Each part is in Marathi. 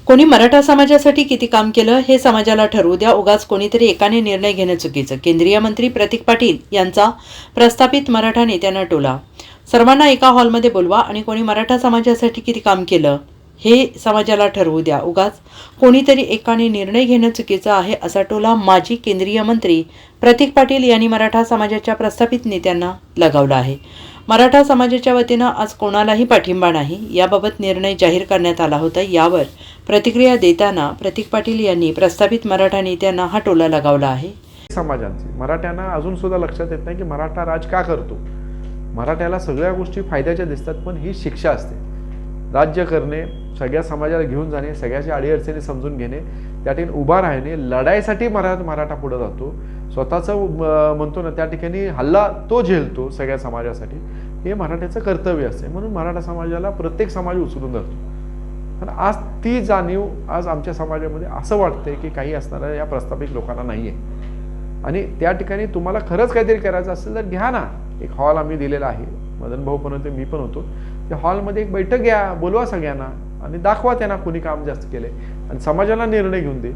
कोणी मराठा समाजासाठी किती काम केलं हे समाजाला ठरवू द्या, उगाच कोणीतरी एकाने निर्णय घेणं चुकीचं. केंद्रीय मंत्री प्रतीक पाटील यांचा प्रस्थापित मराठा नेत्यांना टोला. सर्वांना एका हॉलमध्ये बोलवा आणि कोणी मराठा समाजासाठी किती काम केलं हे समाजाला ठरवू द्या, उगाच कोणीतरी एकाने निर्णय घेणं चुकीचं आहे, असा टोला माजी केंद्रीय मंत्री प्रतीक पाटील यांनी मराठा समाजाच्या प्रस्थापित नेत्यांना लगावला आहे. मराठा समाजाच्या वतीनं आज कोणालाही पाठिंबा नाही, याबाबत निर्णय जाहीर करण्यात आला होता. यावर प्रतिक्रिया देताना प्रतीक पाटील यांनी प्रस्थापित मराठा नेत्यांना हा टोला लगावला आहे. समाजांची मराठ्यांना अजून सुद्धा लक्षात येत नाही की मराठा राज का करतो. मराठ्याला सगळ्या गोष्टी फायद्याच्या दिसतात, पण ही शिक्षा असते. राज्य करणे, सगळ्या समाजाला घेऊन जाणे, सगळ्याच्या अडीअडचणी समजून घेणे, त्या ठिकाणी उभा राहणे, लढाईसाठी मराठा पुढे जातो. स्वतःचं म्हणतो ना त्या ठिकाणी हल्ला तो झेलतो सगळ्या समाजासाठी. हे मराठ्याचं कर्तव्य असते. म्हणून मराठा समाजाला प्रत्येक समाज उचलून धरतो. पण आज ती जाणीव आज आमच्या समाजामध्ये असं वाटतंय की काही असणाऱ्या या प्रस्थापित लोकांना नाही आहे. आणि त्या ठिकाणी तुम्हाला खरंच काहीतरी करायचं असेल तर घ्या ना, एक हॉल आम्ही दिलेला आहे. मदन भाऊ पण होते, मी पण होतो. त्या हॉलमध्ये एक बैठक घ्या, बोलवा सगळ्यांना आणि दाखवा त्यांना कुणी काम जास्त केले आणि समाजाला निर्णय घेऊन दे.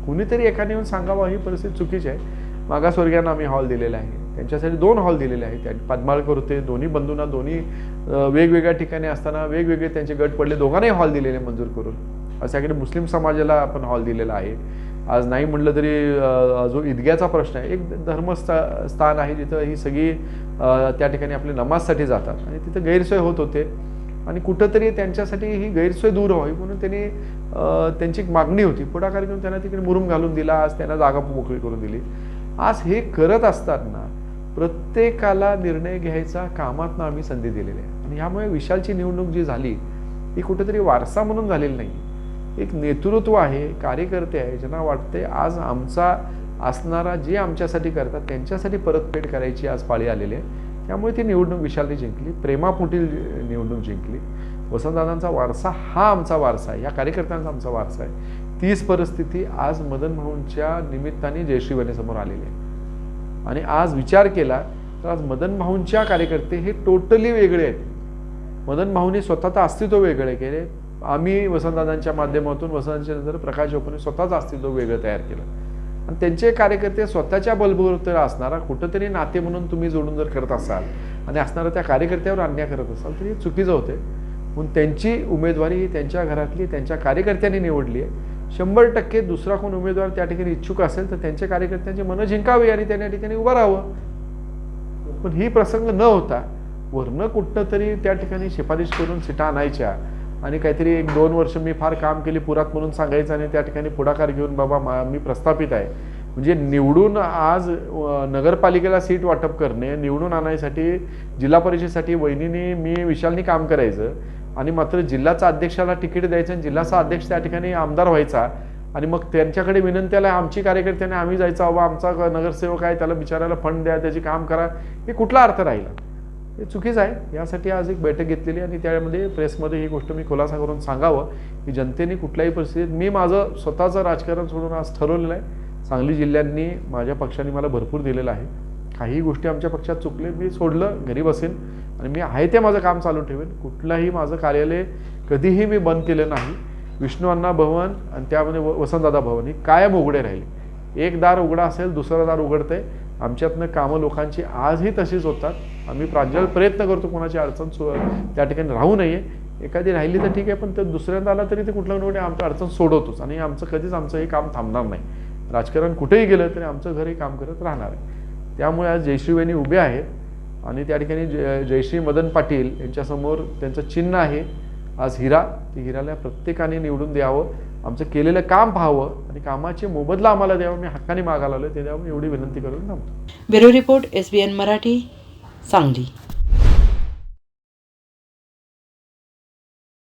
कुणीतरी एकाने येऊन सांगावं ही परिस्थिती चुकीची आहे. मागासवर्गीयांना आम्ही हॉल दिलेला आहे, त्यांच्यासाठी 2 हॉल दिलेले आहेत. त्या पद्माळकर होते, दोन्ही बंधूंना दोन्ही वेगवेगळ्या ठिकाणी असताना वेगवेगळे त्यांचे गट पडले, दोघांनाही हॉल दिलेले मंजूर करून. अशाकडे मुस्लिम समाजाला आपण हॉल दिलेला आहे. आज नाही म्हटलं तरी जो ईदग्याचा प्रश्न आहे, एक धर्मस्थान आहे जिथं ही सगळी त्या ठिकाणी आपले नमाजसाठी जातात आणि तिथं गैरसोय होत होते आणि कुठंतरी त्यांच्यासाठी ही गैरसोय दूर व्हावी म्हणून त्यांनी त्यांची एक मागणी होती. पुढाकार घेऊन त्यांना तिकडे मुरुम घालून दिला, आज त्यांना जागा मोकळी करून दिली. आज हे करत असताना प्रत्येकाला निर्णय घ्यायचा कामातनं आम्ही संधी दिलेली आहे. आणि ह्यामुळे विशालची निवडणूक जी झाली ती कुठेतरी वारसा म्हणून झालेली नाही, एक नेतृत्व आहे, कार्यकर्ते आहे, ज्यांना वाटते आज आमचा असणारा जे आमच्यासाठी करतात त्यांच्यासाठी परतफेड करायची आज पाळी आलेली आहे. त्यामुळे ती निवडणूक विशालने जिंकली, प्रेमापोटी निवडणूक जिंकली. वसंतदादांचा वारसा हा आमचा वारसा आहे, या कार्यकर्त्यांचा आमचा वारसा आहे. तीच परिस्थिती आज मदन भाऊंच्या निमित्ताने जयश्री समोर आलेली आहे. आणि आज विचार केला तर आज मदन भाऊंच्या कार्यकर्ते हे टोटली वेगळे आहेत. मदन भाऊंनी स्वतःचं अस्तित्व वेगळे केले. आम्ही वसंतदादांच्या माध्यमातून वसंतच्या नंतर प्रकाश चोपने स्वतःचं अस्तित्व वेगळं तयार केलं आणि त्यांचे कार्यकर्ते स्वतःच्या बलबुतीवर असणारा कुठंतरी नाते म्हणून तुम्ही जोडून जर करत असाल आणि असणारा त्या कार्यकर्त्यावर अन्याय करत असाल तर हे चुकीचं होते. म्हणून त्यांची उमेदवारी ही त्यांच्या घरातली त्यांच्या कार्यकर्त्यांनी निवडली आहे. 100% दुसरा कोण उमेदवार त्या ठिकाणी इच्छुक असेल तर त्यांच्या कार्यकर्त्यांची मनं जिंकावी आणि त्या ठिकाणी उभं राहावं. पण ही प्रसंग न होता वरनं कुठनं तरी त्या ठिकाणी शिफारिश करून सीटा आणायच्या आणि काहीतरी 1-2 वर्ष मी फार काम केली पुरात म्हणून सांगायचं आणि त्या ठिकाणी पुढाकार घेऊन बाबा मी प्रस्थापित आहे. म्हणजे निवडून आज नगरपालिकेला सीट वाटप करणे, निवडून आणायसाठी जिल्हा परिषदेसाठी वहिनीने मी विशालनी काम करायचं आणि मात्र जिल्ह्याचा अध्यक्षाला तिकीट द्यायचं आणि जिल्ह्याचा अध्यक्ष त्या ठिकाणी आमदार व्हायचा आणि मग त्यांच्याकडे विनंत्याला आमची कार्यकर्त्याने आम्ही जायचं, बाबा आमचा नगरसेवक आहे त्याला बिचारायला फंड द्या, त्याची काम करा. हे कुठला अर्थ राहिला? हे चुकीचं आहे. यासाठी आज एक बैठक घेतलेली आणि त्यामध्ये प्रेसमध्ये ही गोष्ट मी खुलासा करून सांगावं की जनतेने कुठल्याही परिस्थितीत मी माझं स्वतःचं राजकारण सोडून आज ठरवलेलं आहे. सांगली जिल्ह्यांनी माझ्या पक्षाने मला भरपूर दिलेलं आहे. काही गोष्टी आमच्या पक्षात चुकले, मी सोडलं, घरी बसेन आणि मी आहे ते माझं काम चालू ठेवेन. कुठलाही माझं कार्यालय कधीही मी बंद केलं नाही. विष्णू अण्णा भवन आणि त्यामध्ये वसंतदादा भवन ही कायम उघडे राहिले. एक दार उघडा असेल दुसरं दार उघडतंय. आमच्यातनं कामं लोकांची आजही तशीच होतात. आम्ही प्रांजळ प्रयत्न करतो कोणाची अडचण त्या ठिकाणी राहू नये. एखादी राहिली तर ठीक आहे, पण ते दुसऱ्यांदा आला तरी ते कुठलं कुठे आमचं अडचण सोडवतोच आणि कधीच आमचं हे काम थांबणार नाही. राजकारण कुठेही गेलं तरी आमचं घर हे काम करत राहणार आहे. त्यामुळे आज जयश्री वहिनी उभे आहेत आणि त्या ठिकाणी जयश्री मदन पाटील यांच्यासमोर त्यांचं चिन्ह आहे आज हिरा. ती हिराला प्रत्येकाने निवडून द्यावं, आमचं केलेलं काम पाहावं आणि कामाची मोबदला आम्हाला द्यावं. मी हक्काने मागायला आलोय ते द्यावं, एवढी विनंती करून थांबतो. Bureau report, SBN Marathi, Sangli.